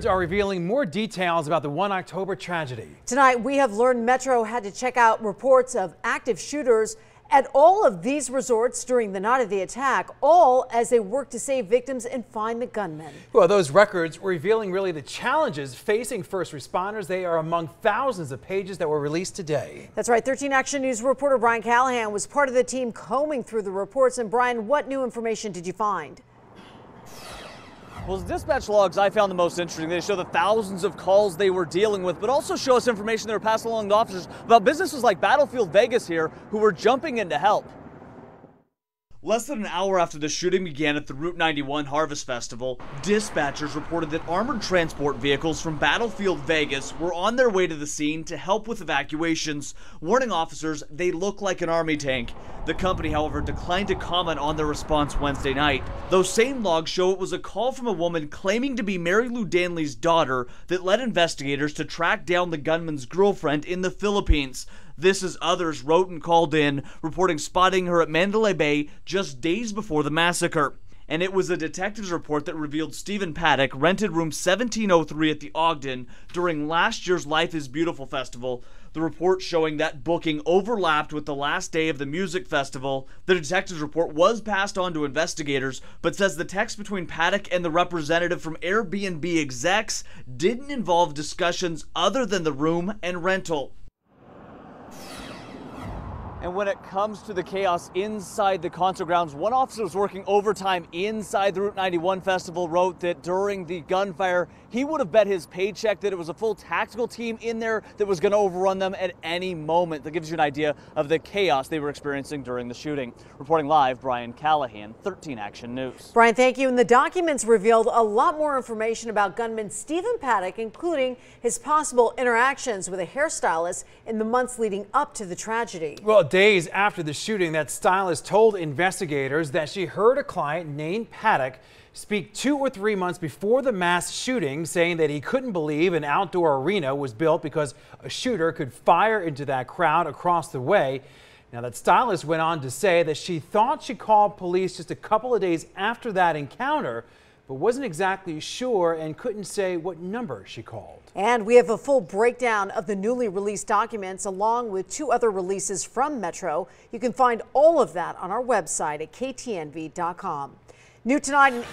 Are revealing more details about the 1 October tragedy. Tonight, we have learned Metro had to check out reports of active shooters at all of these resorts during the night of the attack, all as they work to save victims and find the gunmen. Well, those records were revealing really the challenges facing first responders. They are among thousands of pages that were released today. That's right. 13 Action News reporter Brian Callahan was part of the team combing through the reports. And Brian, what new information did you find? Well, the dispatch logs I found the most interesting. They show the thousands of calls they were dealing with, but also show us information they were passing along to officers about businesses like Battlefield Vegas here who were jumping in to help. Less than an hour after the shooting began at the Route 91 Harvest Festival, dispatchers reported that armored transport vehicles from Battlefield Vegas were on their way to the scene to help with evacuations, warning officers they look like an army tank. The company, however, declined to comment on their response Wednesday night. Those same logs show it was a call from a woman claiming to be Mary Lou Danley's daughter that led investigators to track down the gunman's girlfriend in the Philippines. This as others wrote and called in, reporting spotting her at Mandalay Bay just days before the massacre. And it was a detective's report that revealed Stephen Paddock rented room 1703 at the Ogden during last year's Life is Beautiful festival. The report showing that booking overlapped with the last day of the music festival. The detective's report was passed on to investigators, but says the text between Paddock and the representative from Airbnb execs didn't involve discussions other than the room and rental. And when it comes to the chaos inside the concert grounds, one officer was working overtime inside the Route 91 festival wrote that during the gunfire, he would have bet his paycheck that it was a full tactical team in there that was going to overrun them at any moment. That gives you an idea of the chaos they were experiencing during the shooting. Reporting live, Brian Callahan, 13 Action News. Brian, thank you. And the documents revealed a lot more information about gunman Stephen Paddock, including his possible interactions with a hairstylist in the months leading up to the tragedy. Well, days after the shooting, that stylist told investigators that she heard a client named Paddock speak 2 or 3 months before the mass shooting, saying that he couldn't believe an outdoor arena was built because a shooter could fire into that crowd across the way. Now, that stylist went on to say that she thought she called police just a couple of days after that encounter, but wasn't exactly sure and couldn't say what number she called. And we have a full breakdown of the newly released documents along with 2 other releases from Metro. You can find all of that on our website at ktnv.com. New tonight.